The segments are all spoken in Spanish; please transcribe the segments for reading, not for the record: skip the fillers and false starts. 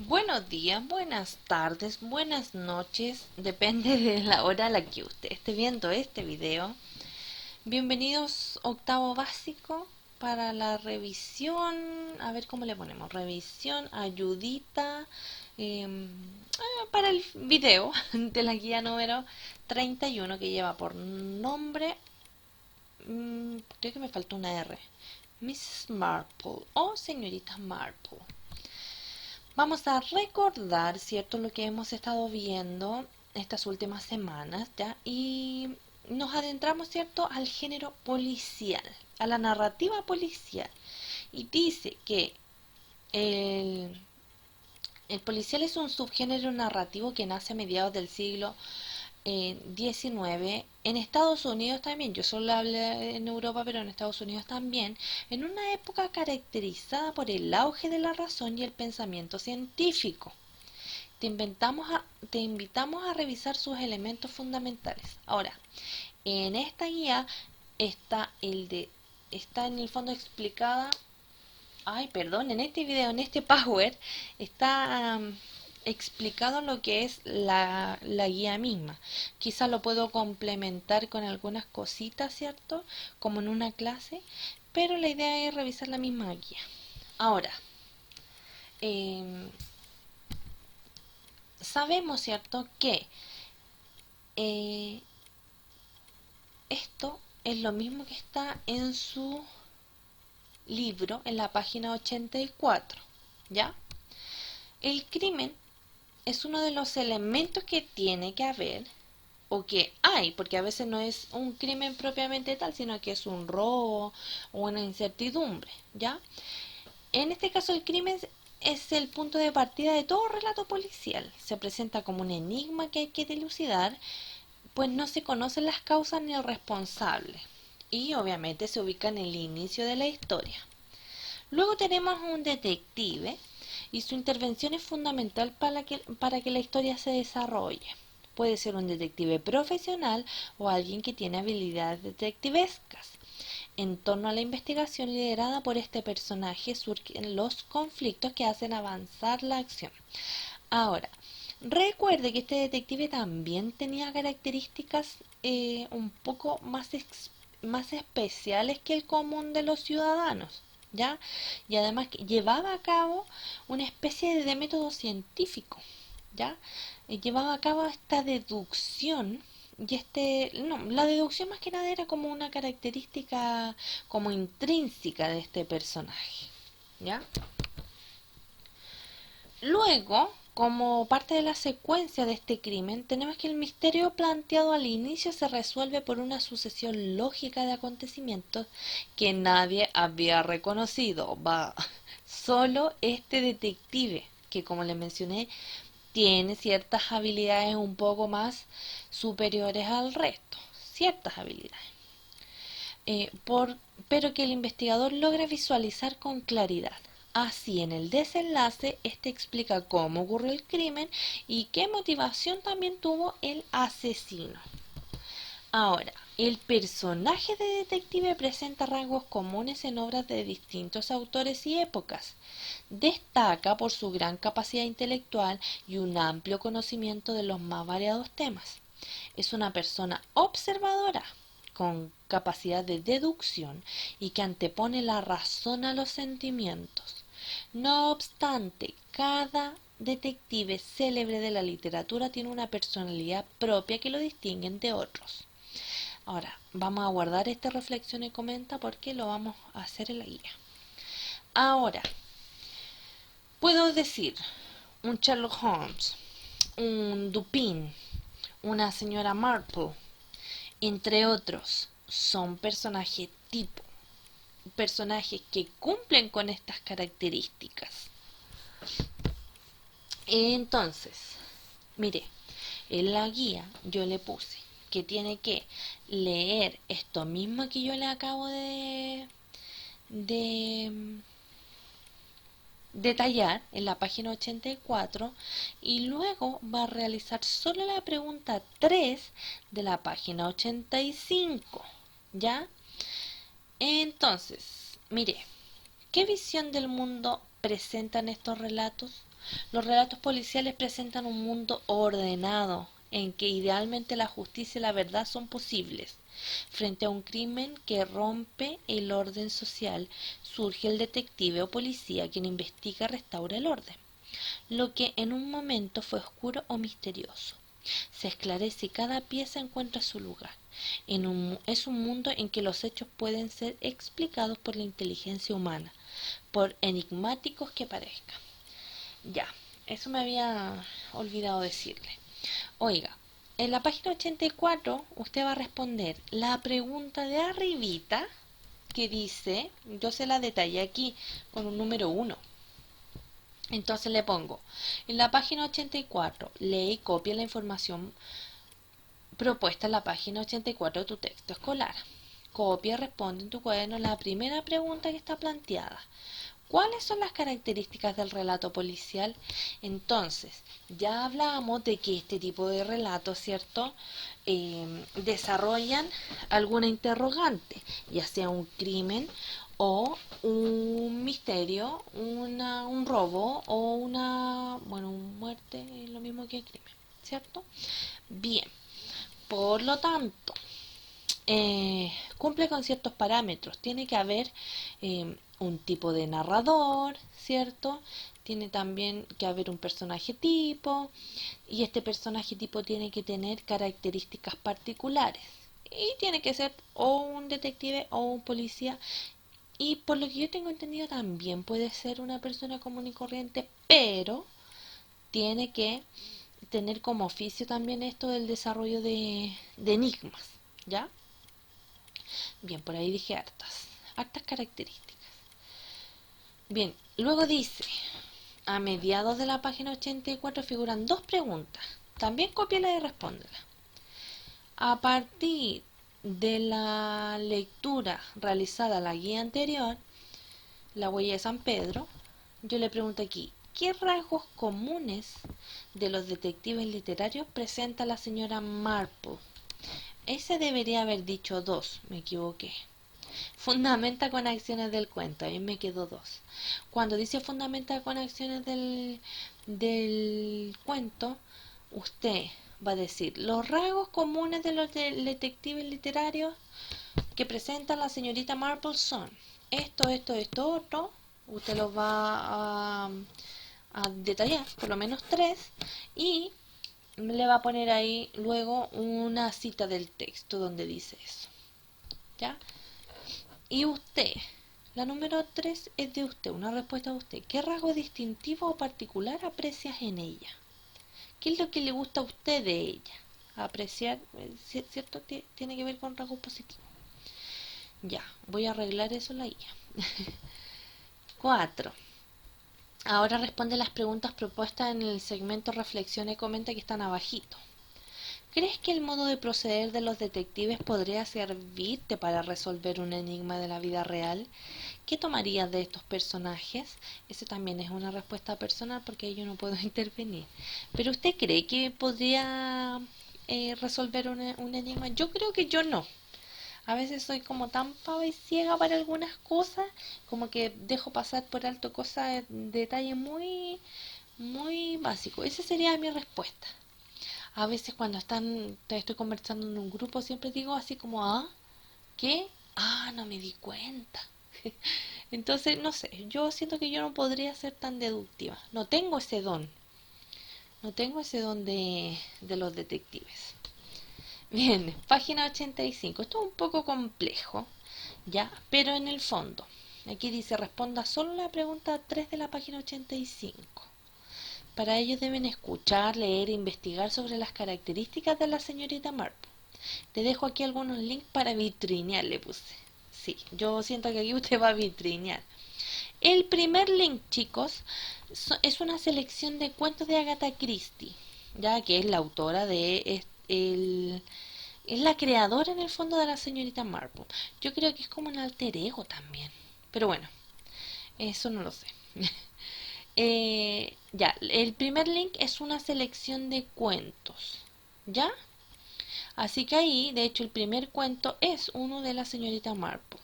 Buenos días, buenas tardes, buenas noches, depende de la hora a la que usted esté viendo este video. Bienvenidos octavo básico para la revisión, a ver cómo le ponemos, revisión, ayudita, para el video de la guía número 31 que lleva por nombre, creo que me faltó una R, Mrs. Marple o señorita Marple. Vamos a recordar, ¿cierto?, lo que hemos estado viendo estas últimas semanas, ¿ya? Y nos adentramos, ¿cierto?, al género policial, a la narrativa policial. Y dice que el, el policial es un subgénero narrativo que nace a mediados del siglo XIX, en Estados Unidos también, yo solo hablé en Europa, pero en Estados Unidos también, en una época caracterizada por el auge de la razón y el pensamiento científico. Te invitamos a revisar sus elementos fundamentales. Ahora, en esta guía está en el fondo explicada. Ay, perdón, en este video, en este Power, está explicado lo que es la guía misma. Quizá lo puedo complementar con algunas cositas, ¿cierto? Como en una clase, pero la idea es revisar la misma guía. Ahora, eh, sabemos, ¿cierto?, que eh, esto es lo mismo que está en su libro, en la página 84, ¿ya? El crimen es uno de los elementos que tiene que haber o que hay, porque a veces no es un crimen propiamente tal, sino que es un robo o una incertidumbre, ¿ya? En este caso el crimen es el punto de partida de todo relato policial. Se presenta como un enigma que hay que dilucidar, pues no se conocen las causas ni el responsable. Y obviamente se ubica en el inicio de la historia. Luego tenemos un detective y su intervención es fundamental para que la historia se desarrolle. Puede ser un detective profesional o alguien que tiene habilidades detectivescas. En torno a la investigación liderada por este personaje surgen los conflictos que hacen avanzar la acción. Ahora, recuerde que este detective también tenía características un poco más especiales que el común de los ciudadanos, ¿ya? Y además que llevaba a cabo una especie de método científico, ¿ya? Llevaba a cabo esta deducción y no, la deducción más que nada era como una característica como intrínseca de este personaje, ¿ya? Luego, como parte de la secuencia de este crimen, tenemos que el misterio planteado al inicio se resuelve por una sucesión lógica de acontecimientos que nadie había reconocido. Va, solo este detective, que como le mencioné, tiene ciertas habilidades un poco más superiores al resto. Ciertas habilidades. Pero que el investigador logra visualizar con claridad. Así, en el desenlace, este explica cómo ocurrió el crimen y qué motivación también tuvo el asesino. Ahora, el personaje de detective presenta rasgos comunes en obras de distintos autores y épocas. Destaca por su gran capacidad intelectual y un amplio conocimiento de los más variados temas. Es una persona observadora, con capacidad de deducción y que antepone la razón a los sentimientos. No obstante, cada detective célebre de la literatura tiene una personalidad propia que lo distinguen de otros. Ahora, vamos a guardar esta reflexión y comenta porque lo vamos a hacer en la guía. Ahora, puedo decir un Sherlock Holmes, un Dupin, una señora Marple, entre otros, son personajes tipo, personajes que cumplen con estas características. Entonces, mire, en la guía yo le puse que tiene que leer esto mismo que yo le acabo de detallar en la página 84 y luego va a realizar solo la pregunta 3 de la página 85, ¿ya? Entonces, mire, ¿qué visión del mundo presentan estos relatos? Los relatos policiales presentan un mundo ordenado, en que idealmente la justicia y la verdad son posibles. Frente a un crimen que rompe el orden social, surge el detective o policía quien investiga y restaura el orden. Lo que en un momento fue oscuro o misterioso se esclarece y cada pieza encuentra su lugar. Es un mundo en que los hechos pueden ser explicados por la inteligencia humana, por enigmáticos que parezcan. Ya, eso me había olvidado decirle. Oiga, en la página 84 usted va a responder la pregunta de arribita que dice, yo se la detallé aquí con un número 1. Entonces le pongo, en la página 84, lee y copia la información propuesta en la página 84 de tu texto escolar. Copia y responde en tu cuaderno la primera pregunta que está planteada. ¿Cuáles son las características del relato policial? Entonces, ya hablábamos de que este tipo de relatos, ¿cierto? Desarrollan alguna interrogante, ya sea un crimen o un misterio, un robo o una muerte, es lo mismo que crimen, ¿cierto? Bien, por lo tanto, cumple con ciertos parámetros. Tiene que haber un tipo de narrador, ¿cierto? Tiene también que haber un personaje tipo y este personaje tipo tiene que tener características particulares y tiene que ser o un detective o un policía y por lo que yo tengo entendido también puede ser una persona común y corriente, pero tiene que tener como oficio también esto del desarrollo de enigmas, ¿ya? Bien, por ahí dije hartas características. Bien, luego dice, a mediados de la página 84 figuran dos preguntas. También cópiala y respóndela. A partir de la lectura realizada en la guía anterior, la huella de San Pedro, yo le pregunto aquí, ¿qué rasgos comunes de los detectives literarios presenta la señora Marple? Ese debería haber dicho 2, me equivoqué. Fundamenta con acciones del cuento, ahí me quedó 2. Cuando dice fundamenta con acciones del cuento, usted va a decir los rasgos comunes de los detectives literarios que presenta la señorita Marple son esto, otro. Usted los va a detallar, por lo menos 3, y le va a poner ahí luego una cita del texto donde dice eso. ¿Ya? Y usted, la número 3 es de usted, una respuesta de usted. ¿Qué rasgo distintivo o particular aprecias en ella? ¿Qué es lo que le gusta a usted de ella? Apreciar, ¿cierto? Tiene que ver con rasgos positivos. Ya, voy a arreglar eso en la guía. 4. Ahora responde las preguntas propuestas en el segmento Reflexiona y comenta que están abajito. ¿Crees que el modo de proceder de los detectives podría servirte para resolver un enigma de la vida real? ¿Qué tomarías de estos personajes? Esa también es una respuesta personal porque yo no puedo intervenir. ¿Pero usted cree que podría resolver un enigma? Yo creo que yo no. A veces soy como tan pava y ciega para algunas cosas, como que dejo pasar por alto cosas, detalles muy básicos. Esa sería mi respuesta. A veces cuando estoy conversando en un grupo siempre digo así como, ¿qué? No me di cuenta. Entonces, no sé, yo siento que yo no podría ser tan deductiva. No tengo ese don. No tengo ese don de los detectives. Bien, página 85. Esto es un poco complejo, ¿ya? Pero en el fondo, aquí dice, responda solo la pregunta 3 de la página 85. Para ello deben escuchar, leer e investigar sobre las características de la señorita Marple. Te dejo aquí algunos links para vitrinear, le puse. Sí, yo siento que aquí usted va a vitrinear. El primer link, chicos, es una selección de cuentos de Agatha Christie, ya que es la autora es la creadora en el fondo de la señorita Marple. Yo creo que es como un alter ego también. Pero bueno, eso no lo sé. Ya, el primer link es una selección de cuentos. ¿Ya? Así que ahí, de hecho, el primer cuento es uno de la señorita Marple.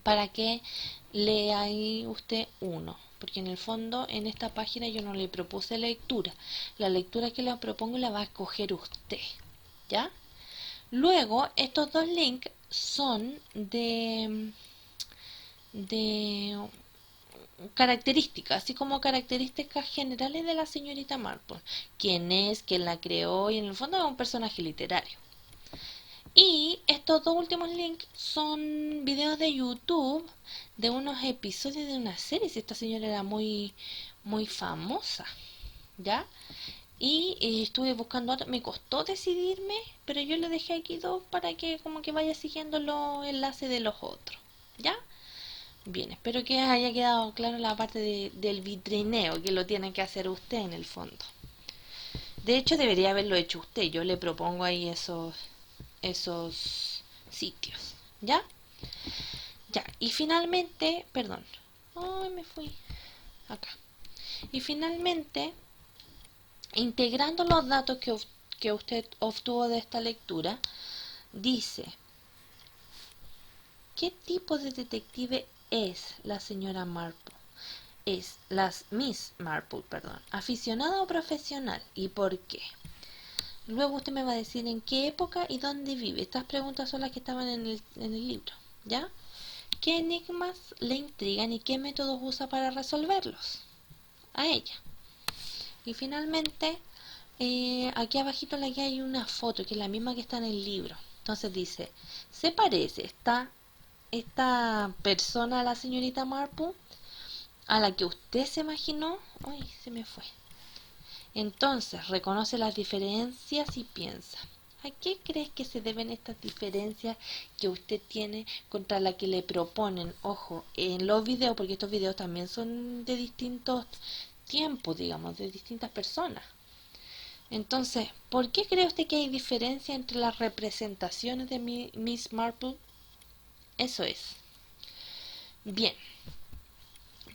Para que lea ahí usted uno. porque en el fondo en esta página yo no le propuse lectura. La lectura que le propongo la va a escoger usted, ¿ya? Luego, estos dos links son de características, así como características generales de la señorita Marple. Quién es, quién la creó, y en el fondo es un personaje literario. Y estos dos últimos links son videos de YouTube de unos episodios de una serie. Si esta señora era muy famosa, ¿ya? Y estuve buscando, me costó decidirme, pero yo le dejé aquí dos para que como que vaya siguiendo los enlaces de los otros, ¿ya? Bien, espero que haya quedado claro la parte del vitrineo, que lo tiene que hacer usted en el fondo. De hecho, debería haberlo hecho usted. Yo le propongo ahí esos sitios, ¿ya? Ya, y finalmente, perdón, ay, me fui acá. Y finalmente, integrando los datos que usted obtuvo de esta lectura, dice, ¿qué tipo de detective es la señora Marple? Es la Miss Marple, perdón, aficionada o profesional, y por qué. Luego usted me va a decir en qué época y dónde vive. Estas preguntas son las que estaban en el libro, ¿ya? ¿Qué enigmas le intrigan y qué métodos usa para resolverlos? A ella. Y finalmente, aquí abajito en la guía hay una foto que es la misma que está en el libro. Entonces dice, ¿se parece esta persona a la señorita Marple? ¿A la que usted se imaginó? Uy, se me fue. Entonces, reconoce las diferencias y piensa, ¿a qué crees que se deben estas diferencias que usted tiene contra la que le proponen? Ojo, en los videos, porque estos videos también son de distintos tiempos, digamos, de distintas personas. Entonces, ¿por qué cree usted que hay diferencia entre las representaciones de Miss Marple? Eso es. Bien.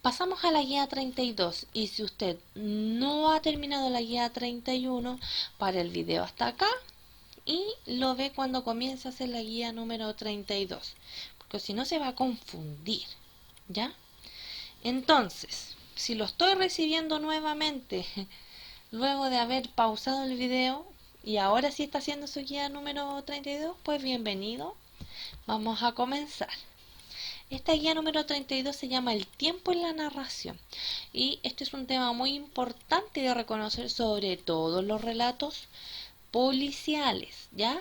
Pasamos a la guía 32 y si usted no ha terminado la guía 31, para el video hasta acá y lo ve cuando comience a hacer la guía número 32, porque si no se va a confundir, ¿ya? Entonces, si lo estoy recibiendo nuevamente luego de haber pausado el video y ahora sí está haciendo su guía número 32, pues bienvenido, vamos a comenzar. Esta guía número 32 se llama El tiempo en la narración y este es un tema muy importante de reconocer sobre todos los relatos policiales, ¿ya?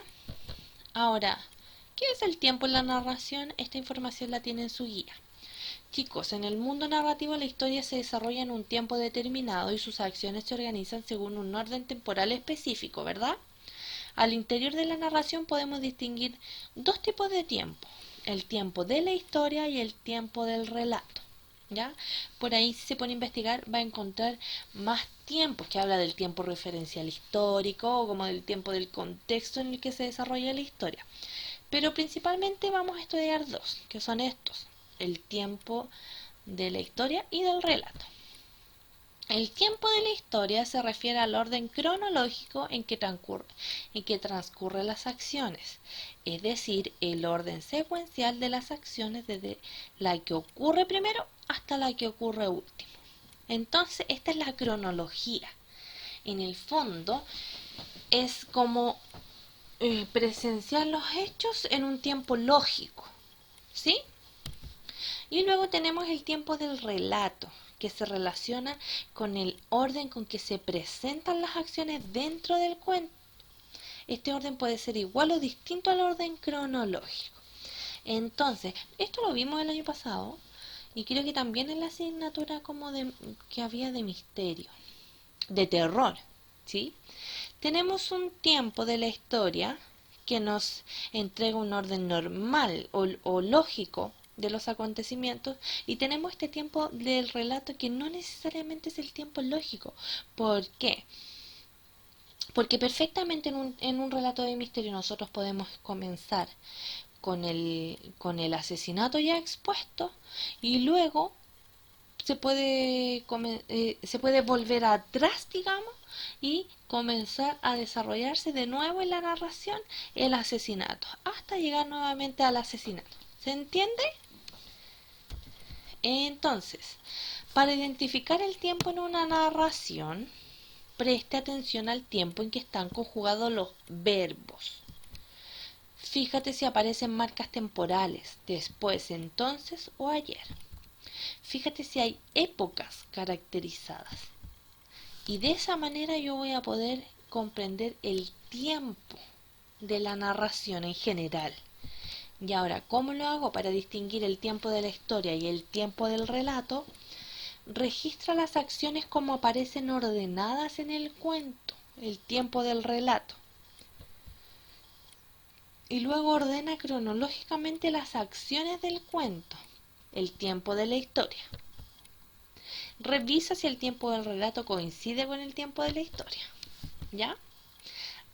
Ahora, ¿qué es el tiempo en la narración? Esta información la tiene en su guía. Chicos, en el mundo narrativo la historia se desarrolla en un tiempo determinado y sus acciones se organizan según un orden temporal específico, ¿verdad? Al interior de la narración podemos distinguir dos tipos de tiempo, el tiempo de la historia y el tiempo del relato, ¿ya? Por ahí si se pone a investigar va a encontrar más tiempos que habla del tiempo referencial histórico o como del tiempo del contexto en el que se desarrolla la historia. Pero principalmente vamos a estudiar dos, que son estos, el tiempo de la historia y del relato. El tiempo de la historia se refiere al orden cronológico en que transcurren las acciones, es decir, el orden secuencial de las acciones desde la que ocurre primero hasta la que ocurre último. Entonces, esta es la cronología. En el fondo, es como presenciar los hechos en un tiempo lógico, ¿sí? Y luego tenemos el tiempo del relato, que se relaciona con el orden con que se presentan las acciones dentro del cuento. Este orden puede ser igual o distinto al orden cronológico. Entonces, esto lo vimos el año pasado y creo que también en la asignatura como que había de misterio, de terror, ¿sí? Tenemos un tiempo de la historia que nos entrega un orden normal o lógico de los acontecimientos y tenemos este tiempo del relato que no necesariamente es el tiempo lógico. ¿Por qué? Porque perfectamente en un relato de misterio nosotros podemos comenzar con el asesinato ya expuesto y luego se puede volver atrás, digamos, y comenzar a desarrollarse de nuevo en la narración el asesinato, hasta llegar nuevamente al asesinato. ¿Se entiende? Entonces, para identificar el tiempo en una narración, preste atención al tiempo en que están conjugados los verbos. Fíjate si aparecen marcas temporales, después, entonces o ayer. Fíjate si hay épocas caracterizadas. Y de esa manera yo voy a poder comprender el tiempo de la narración en general. Y ahora, ¿cómo lo hago para distinguir el tiempo de la historia y el tiempo del relato? Registra las acciones como aparecen ordenadas en el cuento, el tiempo del relato. Y luego ordena cronológicamente las acciones del cuento, el tiempo de la historia. Revisa si el tiempo del relato coincide con el tiempo de la historia. ¿Ya?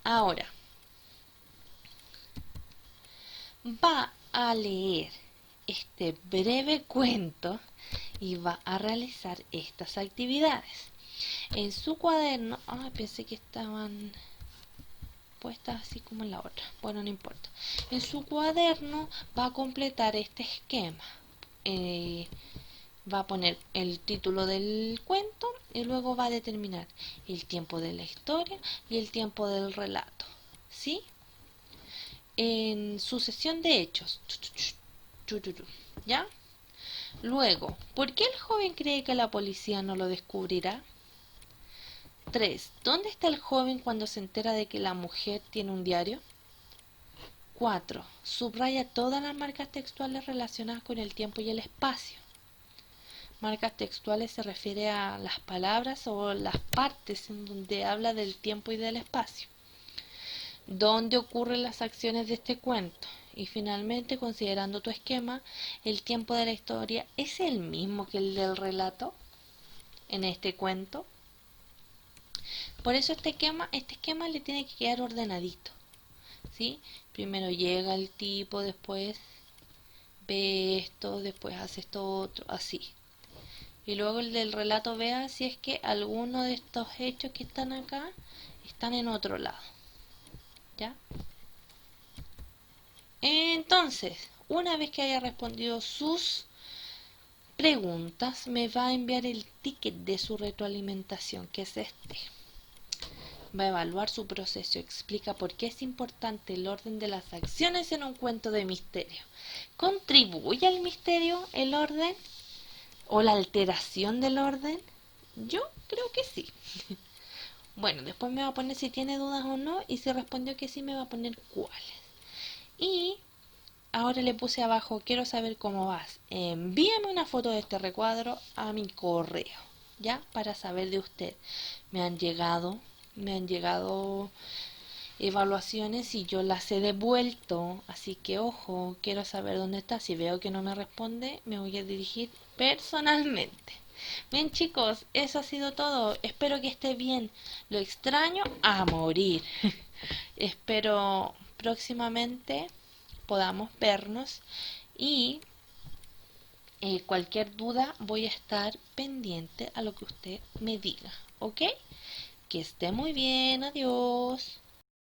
Ahora, va a leer este breve cuento y va a realizar estas actividades. En su cuaderno, pensé que estaban puestas así como en la otra. Bueno, no importa. En su cuaderno va a completar este esquema. Va a poner el título del cuento y luego va a determinar el tiempo de la historia y el tiempo del relato. ¿Sí? En sucesión de hechos. ¿Ya? Luego, ¿por qué el joven cree que la policía no lo descubrirá? 3. ¿Dónde está el joven cuando se entera de que la mujer tiene un diario? 4. Subraya todas las marcas textuales relacionadas con el tiempo y el espacio. Marcas textuales se refiere a las palabras o las partes en donde habla del tiempo y del espacio. ¿Dónde ocurren las acciones de este cuento? Y finalmente, considerando tu esquema, ¿el tiempo de la historia es el mismo que el del relato en este cuento? Por eso este esquema le tiene que quedar ordenadito, ¿sí? Primero llega el tipo, después ve esto, después hace esto otro, así. Y luego el del relato vea si es que alguno de estos hechos que están acá están en otro lado. ¿Ya? Entonces, una vez que haya respondido sus preguntas, me va a enviar el ticket de su retroalimentación, que es este. Va a evaluar su proceso, explica por qué es importante el orden de las acciones en un cuento de misterio. ¿Contribuye al misterio el orden o la alteración del orden? Yo creo que sí. Bueno, después me va a poner si tiene dudas o no, y si respondió que sí me va a poner cuáles. Y ahora le puse abajo, quiero saber cómo vas. Envíame una foto de este recuadro a mi correo, ¿ya? Para saber de usted. Me han llegado evaluaciones y yo las he devuelto, así que ojo, quiero saber dónde está. Si veo que no me responde, me voy a dirigir personalmente. Bien, chicos, eso ha sido todo. Espero que esté bien. Lo extraño a morir. Espero próximamente podamos vernos y cualquier duda voy a estar pendiente a lo que usted me diga, ¿ok? Que esté muy bien, adiós.